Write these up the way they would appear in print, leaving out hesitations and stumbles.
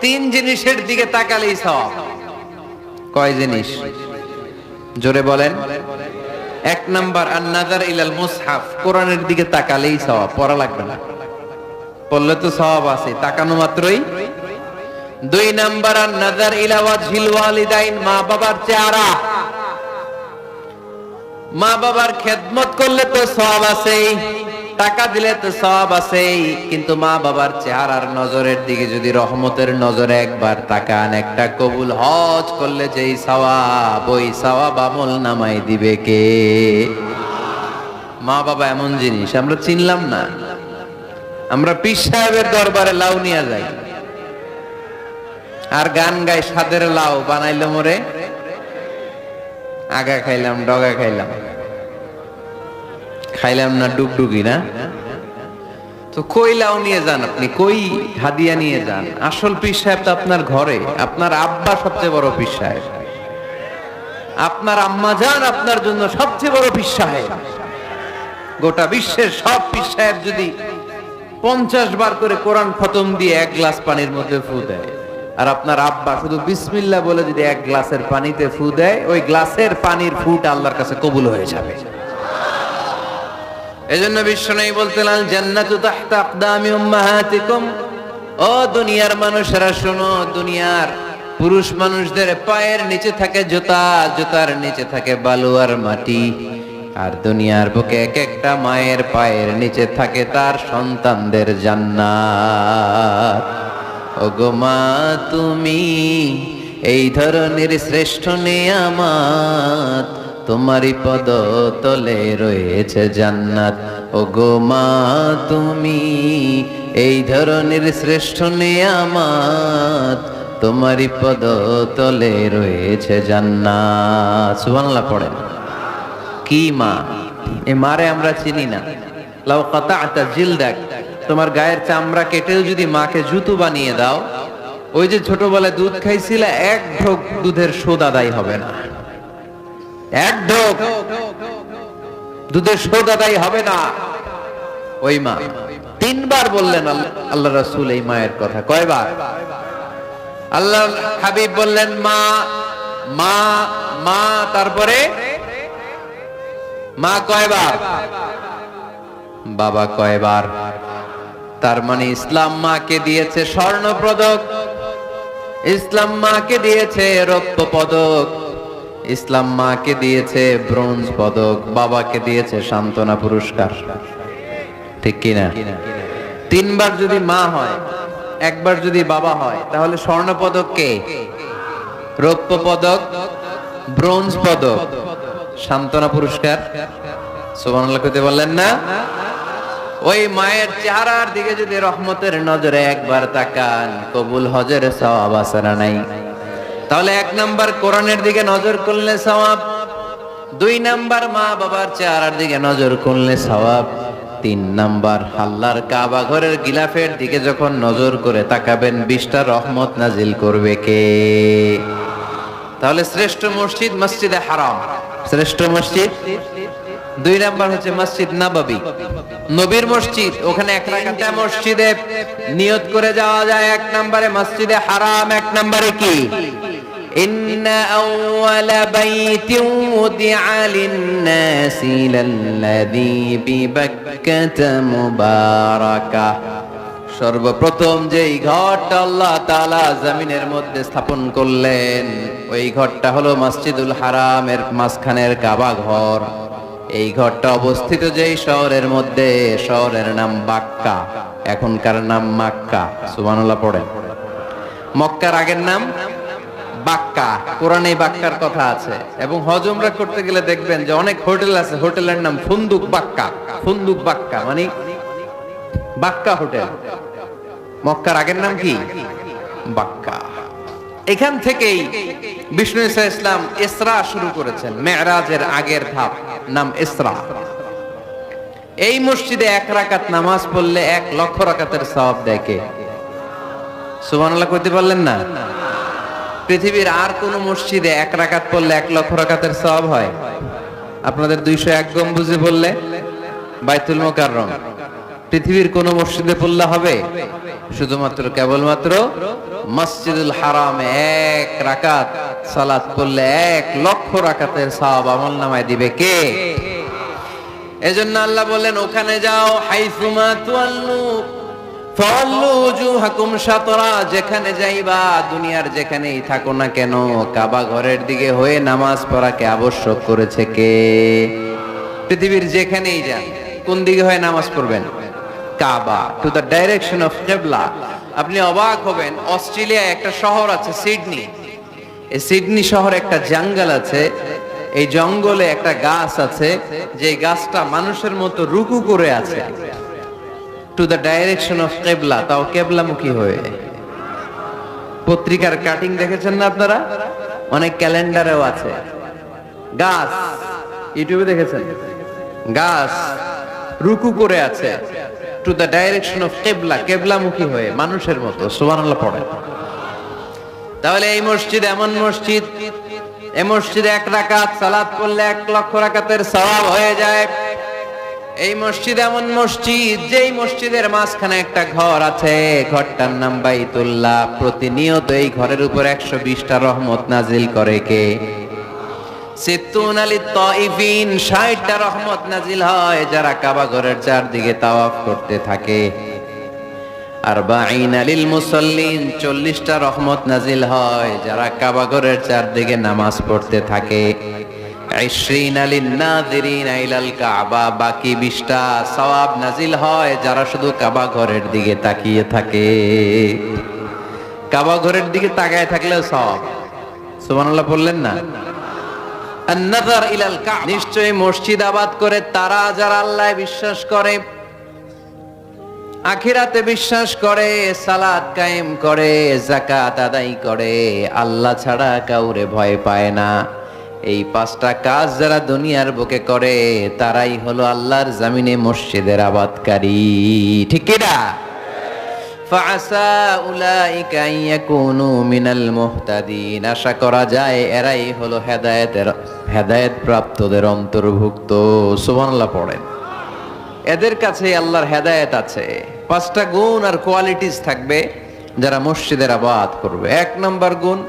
তিন জিনিসের দিকে তাকালেই সওয়াব। কয় জিনিস? জোরে বলেন। এক নাম্বার আন-নাযার ইলাল মুসহাফ, কোরআনের দিকে তাকালেই সওয়াব, পড়া লাগবে না, পড়লে তো সওয়াব আছে তাকানো মাত্রই। দুই নাম্বার আন-নাযার ইলা ওয়াজহিল ওয়ালিদাইন, মা বাবার চেহারা, মা বাবার খেদমত করলে তো সওয়াব আছেই, টাকা দিলে তো সওয়াব আছেই, কিন্তু মা বাবার চেহারার নজরের দিকে যদি রহমতের নজরে একবার তাকান, একটা কবুল হজ করলে যেই সওয়াব, ওই সওয়াব আমল নামাই দিবে কে? মা বাবা এমন জিনিস আমরা চিনলাম না। আমরা পীর সাহেবের দরবারে লাউ নিয়ে যাই আর গান গাই, সাদের লাউ বানাইলো মোরে, আগা খাইলাম ডগা খাইলাম, খাইলাম না ডুগডুগি না। তো কই লাউ নিয়ে যান আপনি, কই হাদিয়া নিয়ে যান? আসল পীর সাহেব তো আপনার ঘরে। আপনার আব্বা সবচেয়ে বড় পীর সাহেব, আপনার আম্মা জান আপনার জন্য সবচেয়ে বড় পীর সাহেব। গোটা বিশ্বের সব পীর সাহেব যদি 50 বার করে কোরআন খতম দিয়ে এক গ্লাস পানির মধ্যে ফু দেয়, আর আপনার আব্বা শুধু বিসমিল্লাহ বলে যদি এক গ্লাসের পানিতে ফু দেয়, ওই গ্লাসের পানির ফুটা আল্লাহর কাছে কবুল হয়ে যাবে। এজন্য বিশ্বনবী বলতেন, আল জান্নাতু তাহতা আকদামি উম্মাহাতিকুম। ও দুনিয়ার মানুষেরা শোনো, দুনিয়ার পুরুষ মানুষদের পায়ের নিচে থাকে জুতা, জুতার নিচে থাকে বালু আর মাটি, আর দুনিয়ার বুকে এক একটা মায়ের পায়ের নিচে থাকে তার সন্তানদের জান্নাত। ওগো মা তুমি এই ধরনের শ্রেষ্ঠ নিয়ামত, তোমারই পদ তলে রয়েছে জান্নাত। ওগো মা তুমি এই ধরনের শ্রেষ্ঠ নিয়ামত, তোমারই পদ তলে রয়েছে জান্নাত। সুবহানাল্লাহ পড়েন। কি মা? এ মারে আমরা চিনি না। লাউ কাতা'তা জিলদাক, তোমার গায়ের চামড়া কেটেও যদি মাকে জুতো বানিয়ে দাও, ওই যে ছোটবেলায় দুধ খাইছিলে, এক ঢোক দুধের শোধ আদায় হবে না। এক ঢোক দুধের শোধ আদায় হবে না। ওই মা। 3 বার বললেন আল্লাহ রাসূল এই মায়ের কথা। কয়বার? আল্লাহ হাবিব বললেন মা মা মা, তারপরে মা কয়বার? বাবা কয়বার? তার মানে ইসলাম মাকে দিয়েছে স্বর্ণ পদক, ইসলাম মাকে দিয়েছে রৌপ্য পদক, ইসলাম মাকে দিয়েছে ব্রোঞ্জ পদক, বাবাকে দিয়েছে সান্ত্বনা পুরস্কার। ঠিক কিনা? 3 বার যদি মা হয়, একবার যদি বাবা হয়, তাহলে স্বর্ণ পদক কে? রৌপ্য পদক, ব্রোঞ্জ পদক, সান্ত্বনা পুরস্কার। সুবহানাল্লাহ কইতে বললেন না? ওই মায়ের চেহারার দিকে যদি রহমতের নজরে একবার তাকান, কবুল হজের সওয়াব আছে না নাই? তাহলে 1 নাম্বার কোরআনের দিকে নজর করলে সওয়াব, 2 নাম্বার মা বাবার চেহারার দিকে নজর করলে সওয়াব, 3 নাম্বার আল্লাহর কাবা ঘরের গিলাফের দিকে যখন নজর করে তাকাবেন, 20টা রহমত নাজিল করবে কে? তাহলে শ্রেষ্ঠ মসজিদ মসজিদে হারাম, শ্রেষ্ঠ মসজিদ। 2 নাম্বার হচ্ছে মসজিদ নববী, নবীর মসজিদ। ওখানে 1 রাকাতে মসজিদে নিয়ত করে যাওয়া যায়। 1 নম্বরে মসজিদে হারাম, 1 নম্বরে কি? ইন্না আউওয়ালা বাইতিন উদিআ লিন-নাসি লাল্লাযী বিবাক্কাতা মুবারাকা। সর্বপ্রথম যেই ঘরটা আল্লাহ তাআলা জমিনের মধ্যে স্থাপন করলেন, ওই ঘরটা হলো মসজিদুল হারামের মাঝখানের কাবা ঘর। এই ঘরটা অবস্থিত যেই শহরের মধ্যে, শহরের নাম বাক্কা, এখনকার নাম মক্কা। সুবহানাল্লাহ পড়েন। মক্কার আগের নাম বাক্কা। কোরআনে বাক্কার কথা আছে, এবং হজ উমরা করতে গেলে দেখবেন যে অনেক হোটেল আছে, হোটেলের নাম ফুন্দুক বাক্কা। ফুন্দুক বাক্কা মানে বাক্কা হোটেল। মক্কার আগের নাম কি? বাক্কা। এখান থেকেই বিষ্ণু ঈসা ইসলাম ইসরা শুরু করেছেন। মেরাজের আগের ধাপ নাম ইসরা। এই মসজিদে 1 রাকাত নামাজ পড়লে 1 লক্ষ রাকাতের সওয়াব দেয় কে? সুবহানাল্লাহ কইতে পারলেন না? পৃথিবীর আর কোন মসজিদে 1 রাকাত পড়লে 1 লক্ষ রাকাতের সওয়াব হয়? আপনাদের 201 গম্বুজে বললে বাইতুল মুকাররম, পৃথিবীর কোন মসজিদে পড়লে হবে? শুধুমাত্র কেবলমাত্র মসজিদুল হারামে 1 রাকাত সালাত পড়লে 1 লক্ষ রাকাতের সওয়াব আমলনামায় দিবে কে? এজন্য আল্লাহ বললেন ওখানে যাও, হাইসুমা তুয়াল্লু ফাওয়াল্লু ওজুহাকুম শাতরা, যেখানে যাইবা দুনিয়ার যেখানেই থাকো না কেন কাবা ঘরের দিকে হয়ে নামাজ পড়াকে আবশ্যক করেছে কে? পৃথিবীর যেখানেই যান কোন দিকে হয়ে নামাজ পড়বেন? কাবা, টু দ্য ডাইরেকশন অফ কিবলা। আপনি অবাক হবেন, অস্ট্রেলিয়ায় একটা শহর আছে সিডনি, এই সিডনি শহরে একটা জঙ্গল আছে, এই জঙ্গলে একটা গাছ আছে যে গাছটা মানুষের মতো রুকু করে আছে টু দ্য ডাইরেকশন অফ কিবলা, তাও কিবলামুখী হয়ে। পত্রিকার কাটিং দেখেছেন না আপনারা? অনেক ক্যালেন্ডারেও আছে গাছ, ইউটিউবে দেখেছেন গাছ রুকু করে আছে টু দ্য ডাইরেকশন অফ কিবলা, কিবলামুখী হয়ে মানুষের মতো। সুবহানাল্লাহ পড়েন। তাহলে এই মসজিদ এমন মসজিদ, এই মসজিদে 1 রাকাত সালাত পড়লে 1 লক্ষ রাকাতের সওয়াব হয়ে যায়। এই মসজিদ এমন মসজিদ যেই মসজিদের মাঝখানে একটা ঘর আছে, ঘরটার নাম বাইতুল্লাহ। প্রতিনিয়ত এই ঘরের উপর 120টা রহমত নাজিল করে কে? 60টা রহমত নাজিল হয় যারা কাবা ঘরের চারদিকে তাওয়াফ করতে থাকে। 40টা রহমত নাজিল হয় যারা কাবা ঘরের চারদিকে নামাজ পড়তে থাকে। 20 বাকি 20টা সওয়াব নাজিল হয় যারা শুধু কাবা ঘরের দিকে তাকিয়ে থাকে। কাবা ঘরের দিকে তাকায় থাকলেও সওয়াব। সুবহানাল্লাহ বললেন না? আন-নাযার ইলাল কাবা, নিশ্চয়ই মসজিদ আবাদ করে তারা যারা আল্লাহ বিশ্বাস করে, আখিরাতে বিশ্বাস করে, সালাত কায়েম করে, যাকাত আদায় করে, আল্লাহ ছাড়া কাউরে ভয় পায় না। এই 5টা কাজ যারা দুনিয়ার বুকে করে তারাই হলো আল্লাহর জমিনে মসজিদের আবাদকারী। ঠিক কি না? ফাআসা উলাইকা ইয়াকুনু মিনাল মুহতাদিন, আশা করা যায় এরাই হলো হেদায়েত প্রাপ্তদের অন্তর্ভুক্ত। সুবহানাল্লাহ পড়েন। এদের কাছে আল্লাহর হেদায়েত আছে। 5টা গুণ আর কোয়ালিটিস থাকবে যারা মসজিদের আবাদ করবে। 1 নম্বর গুণ,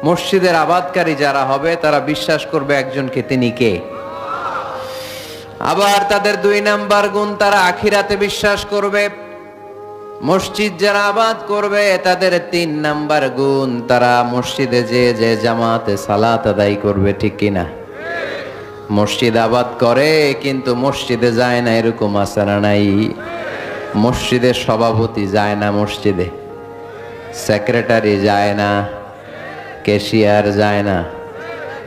মসজিদের আবাদকারী যারা হবে তারা বিশ্বাস করবে একজনকে, তিনি কে? আবার তাদের 2 নম্বর গুণ, তারা আখিরাতে বিশ্বাস করবে। মসজিদ যারা আবাদ করবে তাদের 3 নম্বর গুণ, তারা মসজিদে যে জামাতে সালাত আদায় করবে। ঠিক কিনা? মসজিদ আবাদ করে কিন্তু মসজিদে যায় না, এরকম আছে না নাই? মসজিদের সভাপতি যায় না, মসজিদে সেক্রেটারি যায় না, ক্যাশিয়ার যায় না,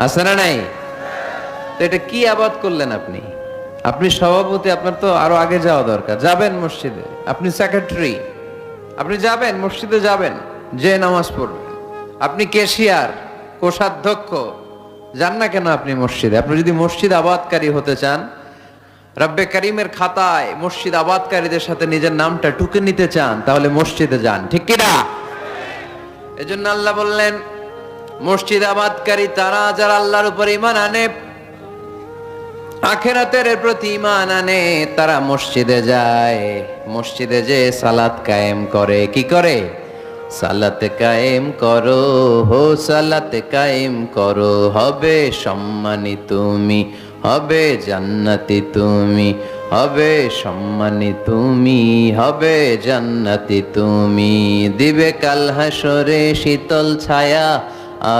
আছে না নাই? তো এটা কি আবাদ করলেন আপনি? আপনি সভাপতি, আপনার তো আরো আগে যাওয়া দরকার। যাবেন মসজিদে, আপনি সেক্রেটারি, আপনি যাবেন মসজিদে, যাবেন যে নামাজ পড়বেন। আপনি ক্যাশিয়ার, কোষাধ্যক্ষ, যান না কেন আপনি মসজিদে? আপনি যদি মসজিদ আবাদকারী হতে চান, রব্বে কারিমের খাতায় মসজিদ আবাদকারীদের সাথে নিজের নামটা টুকে নিতে চান, তাহলে মসজিদে যান। ঠিক কিনা? এজন্য আল্লাহ বললেন মসজিদ আবাদকারী তারা যারা আল্লাহর উপর ঈমান আনে, আখিরাতের প্রতি ঈমান আনে, তারা মসজিদে যায়। মসজিদে যে সালাত কায়েম করে। কি করে? সালাত কায়েম করো, হো সালাত কায়েম করো, হবে সম্মানী তুমি, হবে জান্নাতি তুমি, হবে সম্মানী তুমি, হবে জান্নাতি তুমি। দিবে কাল হাসরে শীতল ছায়া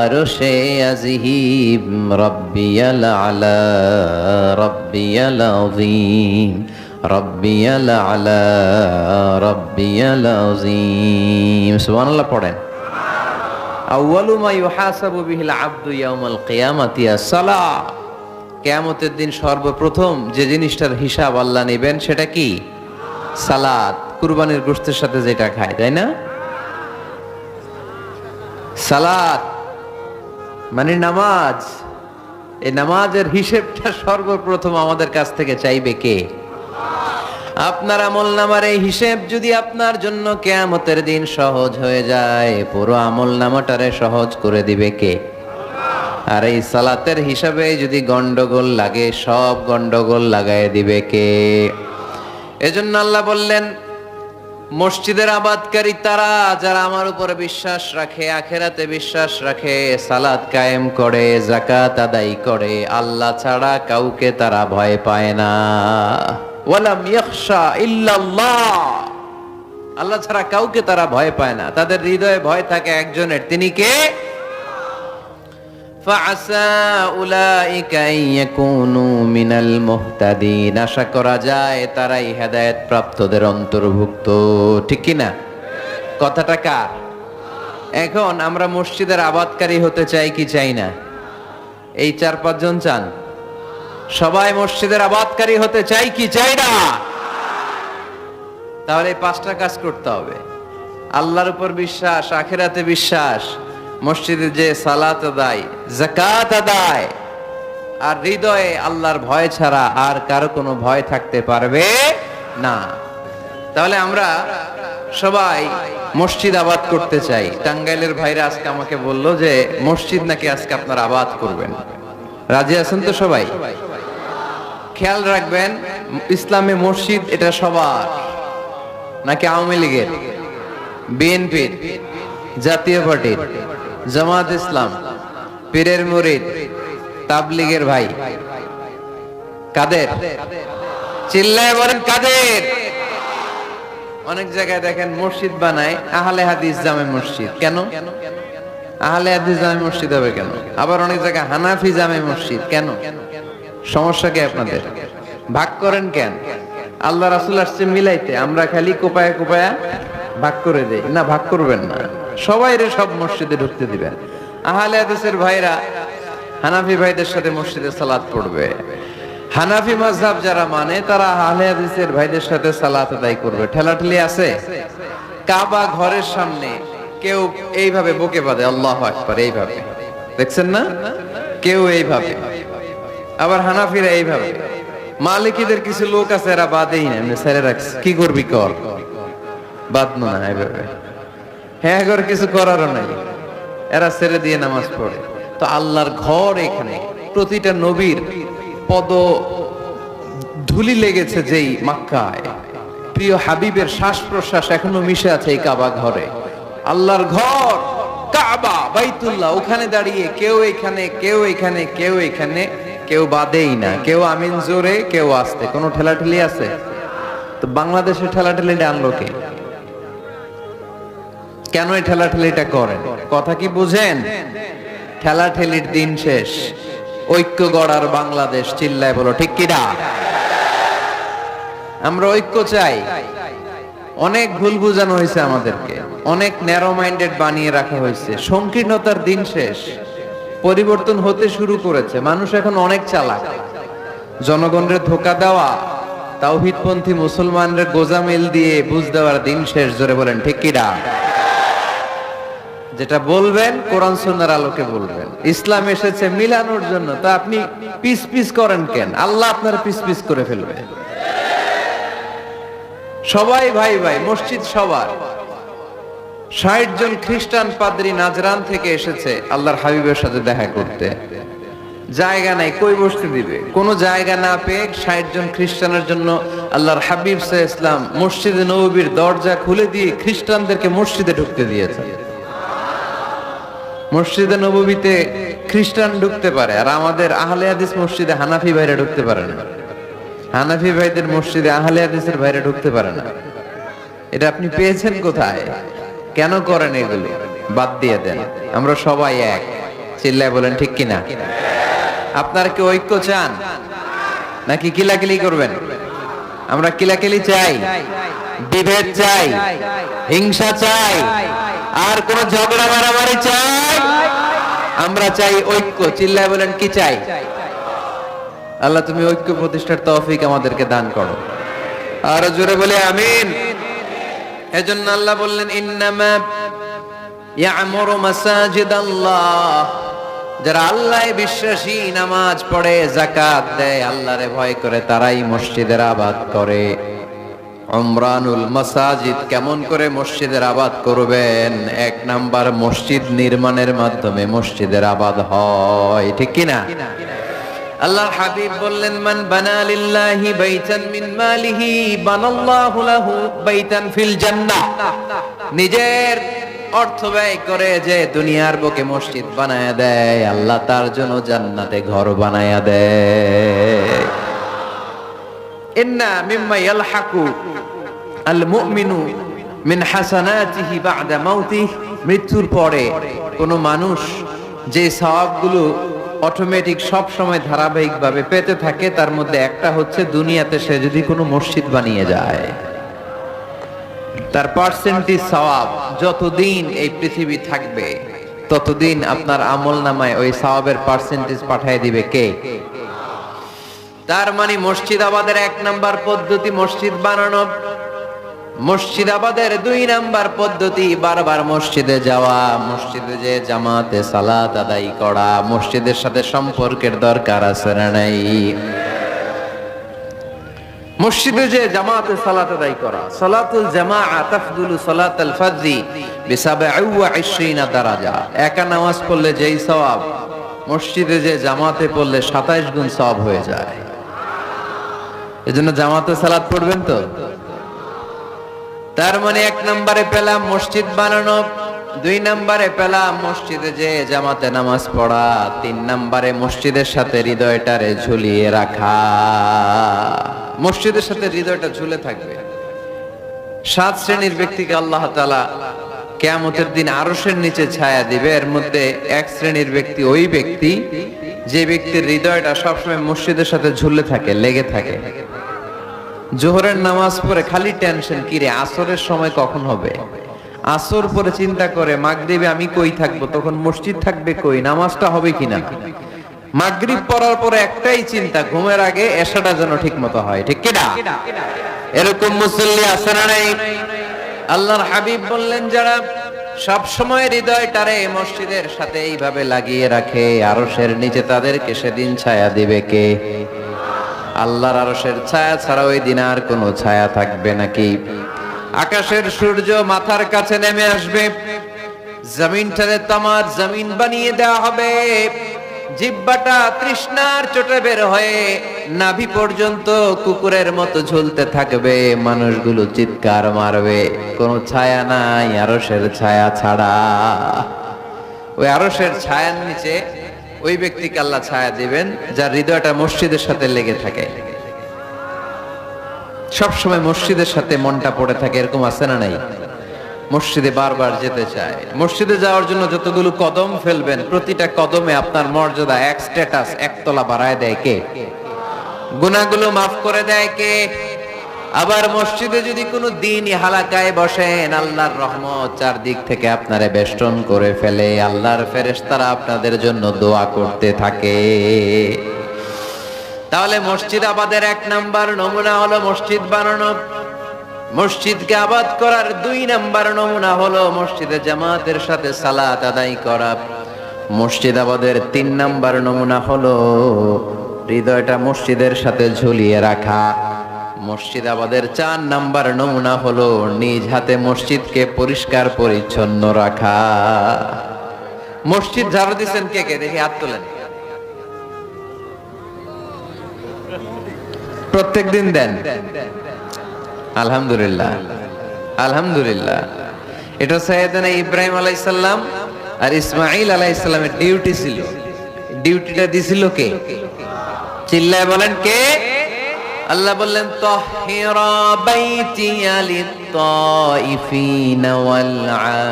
আরশে আজিম, রব্বিয়াল আলা, রব্বিয়াল আযীম, রব্বিয়াল আলা, রব্বিয়াল আযীম। সুবহানাল্লাহ পড়েন। আউয়ালু মা ইউহাসাবু বিহিল আবদু ইয়াউমাল কিয়ামাতি আস-সালাহ, কিয়ামতের দিন সর্বপ্রথম যে জিনিসটার হিসাব আল্লাহ নেবেন সেটা কি? সালাত। কুরবানির গোশতের সাথে যেটা খায়, তাই না? সালাত মানে নামাজ। এই নামাজের হিসেবটা সর্বপ্রথম আমাদের কাছ থেকে চাইবে কে? আপনার আমলনামার এই হিসেব যদি আপনার জন্য কিয়ামতের দিন সহজ হয়ে যায়, পুরো আমলনামাটারে সহজ করে দিবে কে? আর এই সালাতের হিসাবে যদি গন্ডগোল লাগে, সব গন্ডগোল লাগায় দিবে কে? এজন্য আল্লাহ বললেন, মসজিদের আবাদকারী তারা যারা আমার উপরে বিশ্বাস রাখে, আখেরাতে বিশ্বাস রাখে, সালাত কায়েম করে, যাকাত আদায় করে, আল্লাহ ছাড়া কাউকে তারা ভয় পায় না। ওয়ালাম ইয়াখশা ইল্লাল্লাহ, আল্লাহ ছাড়া কাউকে তারা ভয় পায় না। তাদের হৃদয়ে ভয় থাকে একজনের, তিনি কে? ফাআসা উলাইকা ইয়াকুনু মিনাল মুহতাদিন, আশা করা যায় তারাই হেদায়েত প্রাপ্তদের অন্তর্ভুক্ত। ঠিক কি না? কথাটা কার? এখন আমরা মসজিদের আবাদকারী হতে চাই কি চাই না? এই 4-5 জন চান? সবাই মসজিদের আবাদকারী হতে চাই কি চাই না? তাহলে এই 5টা কাজ করতে হবে। আল্লাহর উপর বিশ্বাস, আখিরাতে বিশ্বাস, মসজিদে যে সালাত আদায়, যাকাত আদায়, আর হৃদয়ে আল্লাহর ভয় ছাড়া আর কারো কোনো ভয় থাকতে পারবে না। তাহলে আমরা সবাই মসজিদ আবাদ করতে চাই। টাঙ্গাইলের ভাইরা আজকে আমাকে বললো যে মসজিদ নাকি আজকে আপনারা আবাদ করবেন। রাজি আছেন তো সবাই? খেয়াল রাখবেন, ইসলামে মসজিদ এটা সবার নাকি আওয়ামী লীগের, বিএনপির, জাতীয় পার্টির, জামাত ইসলাম, পীরের মুরিদ, তাবলীগের ভাই? কাদের? চিল্লায় বলেন কাদের? অনেক জায়গায় দেখেন মসজিদ বানায় আহলে হাদিস জামে মসজিদ। কেন আহলে হাদিস জামে মসজিদ হবে কেন? আবার অনেক জায়গায় হানাফি জামে মসজিদ। কেন? সমস্যা কি আপনাদের? ভাগ করেন কেন? আল্লাহ রাসূল আসছে মিলাইতে, আমরা খালি কোপায়া কোপায়া ভাগ করে দেই না। ভাগ করবেন না, সবাইরে সব মসজিদে ঢুকতে দিবেন। আহলে হাদিসের ভাইরা হানাফি ভাইদের সাথে মসজিদে সালাত পড়বে। হানাফি মাযহাব যারা মানে তারা আহলে হাদিসের ভাইদের সাথে সালাত আদায় করবে। ঠেলাঠেলি আছে? কাবা ঘরের সামনে কেউ এইভাবে বুকে বাঁধে, আল্লাহু আকবার, এইভাবে দেখছেন না? কেউ এইভাবে, আবার হানাফিরা এইভাবে। মালিকীদের কিছু লোক আছে এরা বাঁধেই না, এমনি ছেড়ে রাখছে। কি করবি কর, বাঁধনো না এইভাবে। হ্যাঁ, ঘর কিছু করারও নাই, এরা ছেড়ে দিয়ে নামাজ পড়ে। তো আল্লাহর ঘর এখানে, প্রতিটা নবীর পদ ধুলি লেগেছে যেই মক্কায়, প্রিয় হাবিবের শ্বাস প্রশ্বাস এখনো মিশে আছে এই কাবা ঘরে। আল্লাহর ঘর কাবা বাইতুল্লাহ, ওখানে দাঁড়িয়ে কেউ এখানে, কেউ এখানে, কেউ এখানে, কেউ বাদেই না, কেউ আমিন জোরে, কেউ আস্তে। কোনো ঠেলাঠেলি আছে? তো বাংলাদেশের ঠেলাঠেলিটা আনলো কে? কেন এই ঠেলাঠেলিটা করেন? কথা কি বুঝেন? ঠেলাঠেলির দিন শেষ, ঐক্য গড়ার বাংলাদেশ। চিল্লায় বলো ঠিক কিনা? আমরা ঐক্য চাই। অনেক ভুল বুঝানো হয়েছে আমাদেরকে, অনেক ন্যারো মাইন্ডেড বানিয়ে রাখা হয়েছে। সংকীর্ণতার দিন শেষ, পরিবর্তন হতে শুরু করেছে। মানুষ এখন অনেক চালাক। জনগণের ধোকা দেওয়া, তাওহীদপন্থী মুসলমানদের গোজামিল দিয়ে বুঝ দেওয়ার দিন শেষ। জোরে বলেন ঠিক কিনা? যেটা বলবেন কোরআন সুন্নাহর আলোকে বলবেন। ইসলাম এসেছে মিলানোর জন্য, তা আপনি পিস পিস করেন কেন? আল্লাহ আপনার পিস পিস করে ফেলবে। সবাই ভাই ভাই, মসজিদ সবার। 60 জন খ্রিস্টান পাদ্রী নাজরান থেকে এসেছে আল্লাহর হাবিবের সাথে দেখা করতে। জায়গা নাই, কই বসতে দিবে? কোনো জায়গা না পেয়ে 60 জন খ্রিস্টানের জন্য আল্লাহর হাবিব সাল্লাল্লাহু আলাইহি ওয়াসাল্লাম মসজিদে নববীর দরজা খুলে দিয়ে খ্রিস্টানদেরকে মসজিদে ঢুকতে দিয়েছেন। মসজিদে নববীতে খ্রিস্টান ঢুকতে পারে, আর আমাদের আহলে হাদিস মসজিদে হানাফি ভাইরা ঢুকতে পারে না। হানাফি ভাইদের মসজিদে আহলে হাদিসের ভাইরা ঢুকতে পারে না। এটা আপনি পেয়েছেন কোথায়? কেন করেন এগুলো? বাদ দিয়ে দেন। আমরা সবাই এক। চিল্লায় বলেন ঠিক কিনা? আপনারা কি ঐক্য চান নাকি কিলাকিলি করবেন? আমরা কিলাকিলি চাই, বিভেদ চাই, হিংসা চাই, আর কোন ঝগড়া মারামারি চাই? আমরা চাই ঐক্য। চিল্লায় বলেন কি চাই? আল্লাহ তুমি ঐক্য প্রতিষ্ঠার তৌফিক আমাদেরকে দান করো। আর জোরে বলে আমিন। এজন্য আল্লাহ বললেন ইন্নামা ইয়ামুরু মাসাজিদাল্লাহ, যারা আল্লাহয় বিশ্বাসী, নামাজ পড়ে, যাকাত দেয়, আল্লাহরে ভয় করে, তারাই মসজিদের আবাদ করে। উমরানুল মাসাজিদ, কেমন করে মসজিদের আবাদ করবেন? 1 নাম্বার, মসজিদ নির্মাণের মাধ্যমে মসজিদের আবাদ হয়। ঠিক কিনা? আল্লাহর হাবিব বললেন, মান বানা লিল্লাহি বাইতান মিন মালিহি বানাল্লাহু লাহু বাইতান ফিল জান্নাহ। নিজের অর্থ ব্যয় করে যে দুনিয়ার বুকে মসজিদ বানায়া দেয়, আল্লাহ তার জন্য জান্নাতে ঘর বানায়া দেয়। ইন্না মিম্মা ইয়ালহাকু আল মুমিনু মিন হাসানাতিহি বা'দা মাউতিহি। মৃত্যুর পরে কোন মানুষ যে সওয়াবগুলো অটোমেটিক সব সময় ধারাবাহিকভাবে পেতে থাকে, তার মধ্যে একটা হচ্ছে দুনিয়াতে সে যদি কোনো মসজিদ বানিয়ে যায়, তার পার্সেন্টেজ সওয়াব যতদিন এই পৃথিবী থাকবে ততদিন আপনার আমল নামায় ওই সওয়াবের পার্সেন্টেজ পাঠিয়ে দিবে কে? তার মানে মসজিদ আবাদের 1 নাম্বার পদ্ধতি মসজিদ বানানো, মসজিদ আবাদের 2 নাম্বার পদ্ধতি বারবার মসজিদে যাওয়া, মসজিদে যে জামাতে সালাত আদায় করা। মসজিদের সাথে সম্পর্কের দরকার আছে না নাই? মসজিদে যে জামাতে সালাত আদায় করা, সালাতুল জামাআ তাফদুলু সালাতাল ফাজরি বি27 দারাজা। একা নামাজ পড়লে যেই সওয়াব, মসজিদে যে জামাতে পড়লে 27 গুণ সওয়াব হয়ে যায়। এজন্য জামাতে সালাত পড়বেন তো। তার মানে 1 নম্বরে পেলাম মসজিদ বানানো, 2 নম্বরে পেলাম মসজিদে যে জামাতে নামাজ পড়া, 3 নম্বরে মসজিদের সাথে হৃদয়টারে ঝুলিয়ে রাখা। মসজিদের সাথে হৃদয়টা ঝুলে থাকবে। 7 শ্রেণীর ব্যক্তিকে আল্লাহ তাআলা কিয়ামতের দিন আরশের নিচে ছায়া দিবে। এর মধ্যে 1 শ্রেণীর ব্যক্তি ওই ব্যক্তি যে ব্যক্তির হৃদয়টা সবসময় মসজিদের সাথে ঝুলে থাকে, লেগে থাকে। জোহরের নামাজ পড়ে খালি টেনশন, কিরে আসরের সময় কখন হবে। আসর পরে চিন্তা করে মাগরিবে আমি কই থাকবো, তখন মসজিদ থাকবে কই, নামাজটা হবে কিনা। মাগরিব পড়ার পরে একটাই চিন্তা, ঘুমের আগে এশাটা যেন ঠিক মতো হয়। ঠিক কিনা? এরকম মুসল্লি আছে না নাই? আল্লাহর হাবিব বললেন, যারা সব সময় হৃদয়টারে মসজিদের সাথে এইভাবে লাগিয়ে রাখে, আরশের নিচে তাদেরকে সেদিন ছায়া দিবে কে? আল্লাহর আরশের ছায়া ছাড়া ওই দিন আর কোনো ছায়া থাকবে নাকি? আকাশের সূর্য মাথার কাছে নেমে আসবে, জমিনটারে তামার জমিন বানিয়ে দেওয়া হবে। জিহ্বাটা তৃষ্ণার চোটে বের হয়ে নাভি পর্যন্ত কুকুরের মতো ঝুলতে থাকবে। মানুষগুলো চিৎকার মারবে, কোনো ছায়া নাই আরশের ছায়া ছাড়া। ওই আরশের ছায়ার নিচে ওই ব্যক্তিকে আল্লাহ ছায়া দিবেন যার হৃদয়টা মসজিদের সাথে লেগে থাকে, সব সময় মসজিদের সাথে মনটা পড়ে থাকে। এরকম আছে না নাই? মসজিদে বারবার যেতে চায়। মসজিদে যাওয়ার জন্য যতগুলো কদম ফেলবেন, প্রতিটা কদমে আপনার মর্যাদা 1 স্ট্যাটাস 1 তলা বাড়ায় দেয় কে? গুনাহগুলো মাফ করে দেয় কে? আবার মসজিদে যদি কোনো দিনই হালাকায় বসেন, আল্লাহর রহমত চারদিক থেকে আপনারে বেষ্টন করে ফেলে। আল্লাহর ফেরেশতারা আপনাদের জন্য দোয়া করতে থাকে। তাহলে মসজিদ আবাদের 1 নাম্বার নমুনা হলো মসজিদ বানানো। মসজিদকে আবাদ করার 2 নাম্বার নমুনা হলো মসজিদে জামাতের সাথে সালাত আদায় করা। মসজিদ আবাদের 3 নাম্বার নমুনা হলো হৃদয়টা মসজিদের সাথে ঝুলিয়ে রাখা। মসজিদ আবাদের 4 নাম্বার নমুনা হলো নিজ হাতে মসজিদকে পরিষ্কার পরিচ্ছন্ন রাখা। মসজিদ ঝাড়ু দিচ্ছেন কে কে? দেখি হাত তোলেন। প্রত্যেক দিন দেন? আলহামদুলিল্লাহ, আলহামদুলিল্লাহ। এটা সাইয়েদনা ইব্রাহিম আলাইহিস সালাম আর ইসমাঈল আলাইহিস সালামের ডিউটি ছিল। ডিউটিটা দিছিল কে? চিল্লায় বলেন কে? আল্লাহ বললেন, তাহিরা বাইতিয়া লিত-তাইফিনা ওয়াল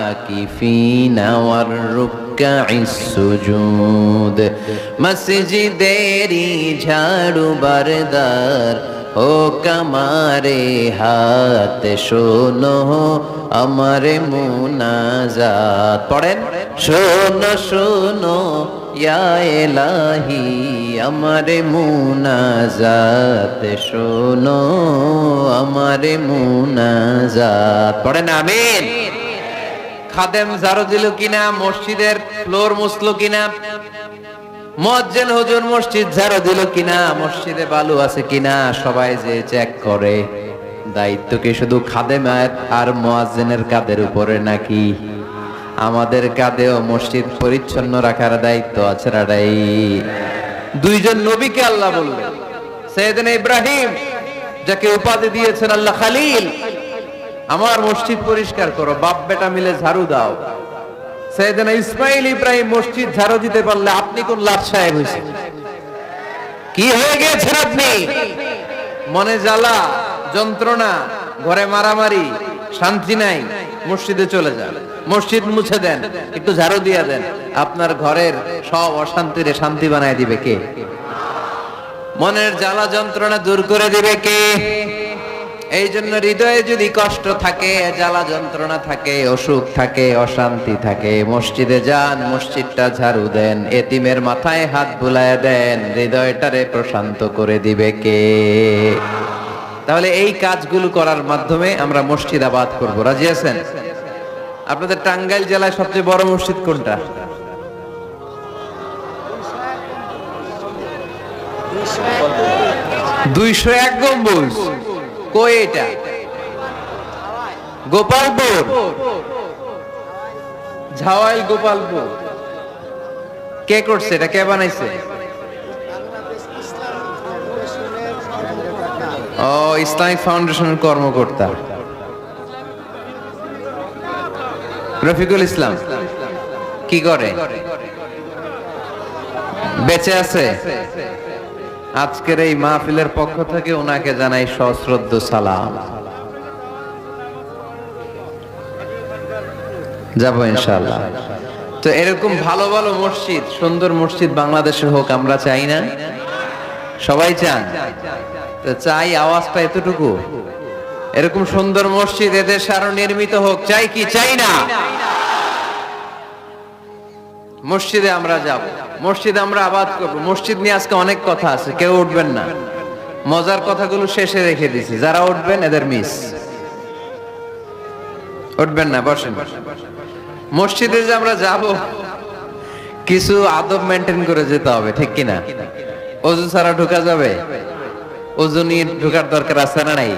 আকিফিনা ওয়ার রুকআইস সুজুদ। মসজিদেরি ঝাড়ু বারদার ও কামারে হাত শোনো আমারে মুনাজাত। পড়েন, শোনো শোনো ইয়া ইলাহি আমারে মুনাজাত, শোনো আমারে মুনাজাত। পড়েন আমিন। খাদেম ঝাড়ু দিল কিনা? মসজিদের ফ্লোর মুছলো কিনা? মুয়াজ্জিন হুজুর মসজিদ ঝাড়ু দিল কিনা? মসজিদে বালু আছে কিনা? সবাই যে চেক করে। দায়িত্ব কি শুধু খাদেম আর মুয়াজ্জিনের কাঁধের উপরে নাকি আমাদের কাঁধেও মসজিদ পরিচ্ছন্ন রাখার দায়িত্ব আছে? দুইজন নবীকে আল্লাহ বললেন। সাইয়েদনা ইব্রাহিম, যাকে উপাধি দিয়েছেন আল্লাহ খালিল, আমার মসজিদ পরিষ্কার করো, বাপ বেটা মিলে ঝাড়ু দাও। সাইয়েদনা ইসমাইল ইব্রাহিম মসজিদ ঝাড়ু দিতে পারলে আপনি কোন লাট সাহেব হয়েছেন? কি হয়ে গেছেন আপনি? মনে জ্বালা, যন্ত্রণা, ঘরে মারামারি, শান্তি নাই, মসজিদে চলে যান, মসজিদ মুছে দেন, একটু ঝাড়ু দিয়ে দেন, আপনার ঘরের সব অশান্তিরে শান্তি বানায় দিবে কে? মনের জ্বালা যন্ত্রণা দূর করে দিবে কে? এই জন্য হৃদয়ে যদি কষ্ট থাকে, জ্বালা যন্ত্রণা থাকে, অসুখ থাকে, অশান্তি থাকে, মসজিদে যান, মসজিদটা ঝাড়ু দেন, এতিমের মাথায় হাত বুলায় দেন, হৃদয়টারে প্রশান্ত করে দিবে কে? তাহলে এই কাজগুলো করার মাধ্যমে আমরা মসজিদ আবাদ করব। রাজি আছেন? আপনাদের টাঙ্গাইল জেলায় সবচেয়ে বড় মসজিদ কোনটা? 201 গম্বুজ। কই এটা? গোপালপুর, ঝাওয়াইল গোপালপুর। কে করছে এটা? কে বানাইছে? ও, ইসলামিক ফাউন্ডেশনের কর্মকর্তা রফিকুল ইসলাম। কি করে? বেঁচে আছে? আজকের এই মাহফিলের পক্ষ থেকে ওনাকে জানাই সশ্রদ্ধ সালাম। যাবো ইনশাআল্লাহ। তো এরকম ভালো ভালো মসজিদ, সুন্দর মসজিদ বাংলাদেশে হোক, আমরা চাই না? সবাই চান? তো চাই, আওয়াজটা এতটুকু। এরকম সুন্দর মসজিদ এদেশে আরো নির্মিত হোক, চাই কি চাই না? মসজিদে আমরা যাব, মসজিদে আমরা আবাদ করব। মসজিদ নিয়ে আজকে অনেক কথা আছে, কেউ উঠবেন না, মজার কথাগুলো শেষে রেখে দিছি। যারা উঠবেন এদের মিস, উঠবেন না, বসেন। মসজিদে যে আমরা যাব, কিছু আদব মেনটেন করে যেতে হবে, ঠিক কিনা? ওযু ছাড়া ঢোকা যাবে? ওযু নিয়ে ঢোকার দরকার আছে না নাই?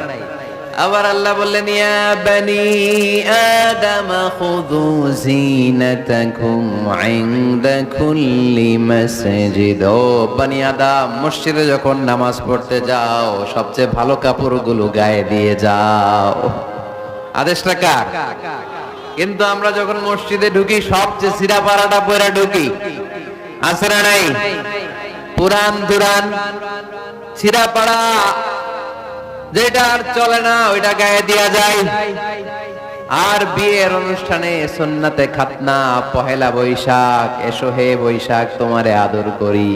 আবার আল্লাহ বললেন, ইয়া বানি আদম খুযু যিনাতাকুম ইনদা কুল্লি মাসজিদ। ও বনি আদম, মসজিদে যখন নামাজ পড়তে যাও, সবচেয়ে ভালো কাপড়গুলো গায়ে দিয়ে যাও। আদেশটা কার? কিন্তু আমরা যখন মসজিদে ঢুকি, সবচেয়ে সিরা পাড়াটা পরে ঢুকি, আছে না নাই? পুরান দুরান সিরা পাড়া, যেটা আর চলে না ওইটা গায়ে দেয়া যায়। আর বিয়ের অনুষ্ঠানে, সুন্নাতে খাতনা, পহেলা বৈশাখ, এসো হে বৈশাখ তোমারে আদর করি,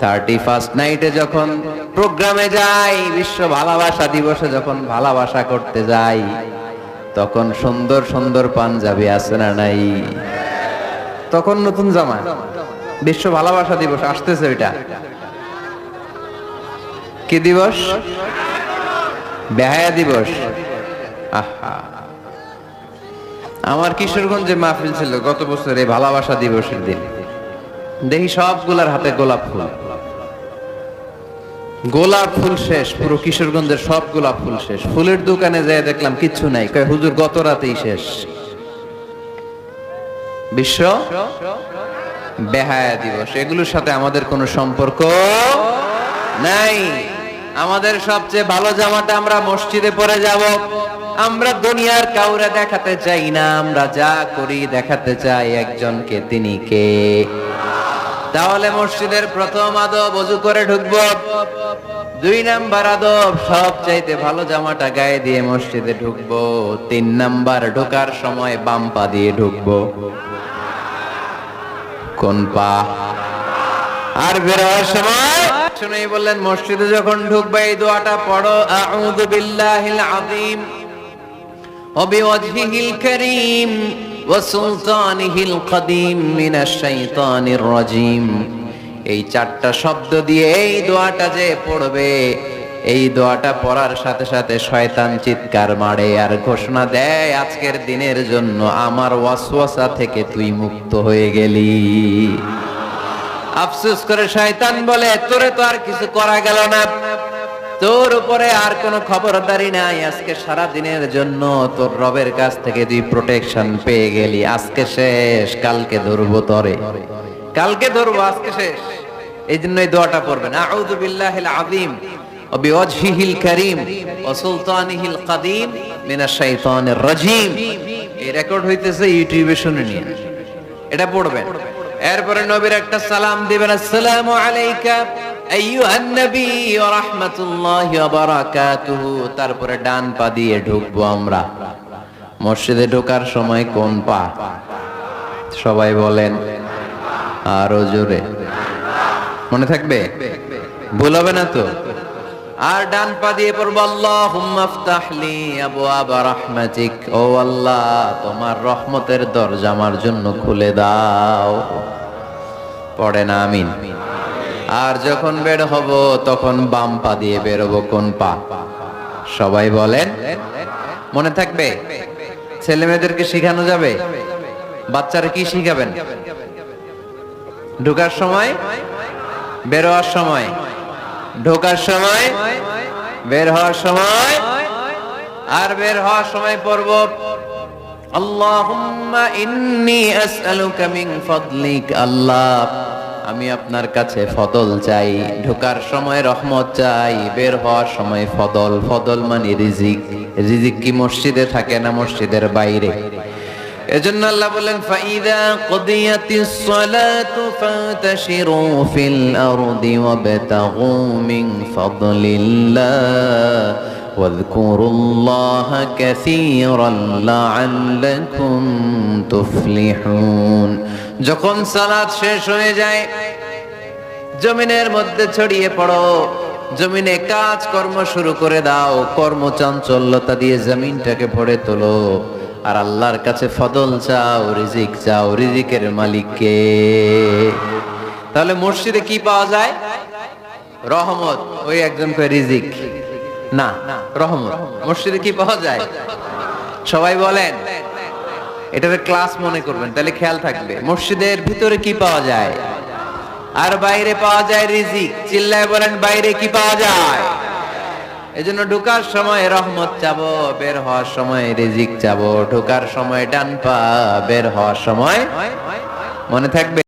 31st নাইটে যখন প্রোগ্রামে যাই, বিশ্ব ভালোবাসা দিবসে যখন ভালোবাসা করতে যাই, তখন সুন্দর সুন্দর পাঞ্জাবি আছে না নাই? তখন নতুন জামা। বিশ্ব ভালোবাসা দিবস আসতেছে, ওইটা কি দিবস? বেহায়া দিবস। আহা, আমার কিশোরগঞ্জে মাহফিল ছিল গত বছর এই ভালোবাসা দিবসের দিন। দেখি সবগুলার হাতে গোলাপ ফুল। গোলাপ ফুল শেষ, পুরো কিশোরগঞ্জের সব গোলাপ ফুল শেষ। ফুলের দোকানে যেয়ে দেখলাম কিচ্ছু নাই, কয় হুজুর গত রাতেই শেষ। বিশ্ব বেহায়া দিবস, এগুলোর সাথে আমাদের কোনো সম্পর্ক নাই। আমাদের সবচেয়ে ভালো জামাটা আমরা মসজিদে পরে যাব। আমরা দুনিয়ার কাউরে দেখাতে চাই না, আমরা যা করি দেখাতে চাই একজনকে, তিনি কে? তাহলে মসজিদের প্রথম আদব, ওযু করে ঢুকবো। 2 নাম্বার আদব, সবচাইতে ভালো জামাটা গায়ে দিয়ে মসজিদে ঢুকবো। 3 নাম্বার, ঢোকার সময় বাম পা দিয়ে ঢুকবো। কোন পা? আর বের হওয়ার সময় শুনেই বললেন, মসজিদে যখন ঢুকবে এই দোয়াটা পড়ো, আউযু বিল্লাহিল আযীম ওয়া বিওয়াজহিল কারীম ওয়া সুলতানিহিল কাদীম মিনাশ শাইতানির রাজীম। এই 4টা শব্দ দিয়ে এই দোয়াটা যে পড়বে, এই দোয়াটা পড়ার সাথে সাথে শয়তান চিৎকার মারে আর ঘোষণা দেয়, আজকের দিনের জন্য আমার ওয়াসওয়াসা থেকে তুই মুক্ত হয়ে গেলি। আফসোস করে শয়তান বলে, তোরে তো আর কিছু করা গেল না, তোর উপরে আর কোনো খবরদারি নাই, আজকে সারা দিনের জন্য তোর রবের কাছ থেকে তুই প্রোটেকশন পেয়ে গেলি। আজকে শেষ, কালকে ধরবো তরে, কালকে ধরবো, আজকে শেষ। এই জন্য এই দোয়াটা পড়বেন, আউযু বিল্লাহিল আযীম ওয়া বিওয়াজহিহিল কারীম ওয়া সুলতানিহিল কাদীম মিনাশ শাইতানির রাজীম। এই রেকর্ড হইতেছে ইউটিউবে, শুনে নিন, এটা পড়বেন। এরপরে নবীর একটা সালাম দিবেন, আসসালামু আলাইকা আইয়ুহান নবী ওয়া রাহমাতুল্লাহি ওয়া বারাকাতুহু। তারপরে ডান পা দিয়ে ঢুকবো আমরা। মসজিদে ঢোকার সময় কোন পা? সবাই বলেন আরো জোরে, মনে থাকবে, ভুল হবে না তো? আর ডান পা দিয়ে পড়বো আল্লাহুম্মা ইফতাহলি আবওয়াবা রাহমাতিক, ও আল্লাহ তোমার রহমতের দরজা আমার জন্য খুলে দাও। পড়ে না আমিন। আর যখন বের হব তখন বাম পা দিয়ে বের হবো। কোন পা? সবাই বলেন, মনে থাকবে? ছেলে মেয়েদেরকে শিখানো যাবে? বাচ্চারা কি শিখাবেন? ঢোকার সময়, বের হওয়ার সময়, ঢোকার সময়, বের হওয়ার সময়, আর বের হওয়ার সময় পড়ব আল্লাহুম্মা ইন্নী আসআলুকা মিন ফাদলিক, আল্লাহ আমি আপনার কাছে ফদল চাই। ঢোকার সময় রহমত চাই, বের হওয়ার সময় ফদল। ফদল মানে রিজিক। রিজিক কি মসজিদে থাকে না মসজিদের বাইরে? এজন্য আল্লাহ বলেন, ফাইদা কুদিয়াতিস সালাতু ফান্তাশিরু ফিল আরদি ওয়াবতাগু মিন ফাদলিল্লাহ ওয়াযকুরুল্লাহা কাসীরান লাআল্লাকুম তুফলিহুন। যখন সালাত শেষ হয়ে যায়, জমিনের মধ্যে ছড়িয়ে পড়ো, জমিনে কাজ কর্ম শুরু করে দাও, কর্মচাঞ্চল্যতা দিয়ে জমিনটাকে ভরে তোলো, আর আল্লাহর কাছে ফদল চাও, রিজিক চাও। রিজিকের মালিক কে? তাহলে মসজিদে কি পাওয়া যায়? রহমত। ওই একজন কয় রিজিক না, রহমত। মসজিদে কি পাওয়া যায়? সবাই বলেন, এটাকে ক্লাস মনে করবেন, তাহলে খেয়াল থাকবে। মসজিদের ভিতরে কি পাওয়া যায়? আর বাইরে পাওয়া যায় রিজিক। চিল্লায় বলেন, বাইরে কি পাওয়া যায়? এজন্য ঢোকার সময় রহমত চাবো, বের হওয়ার সময় রিজিক চাবো। ঢোকার সময় ডান পা, বের হওয়ার সময়, মনে থাকবে।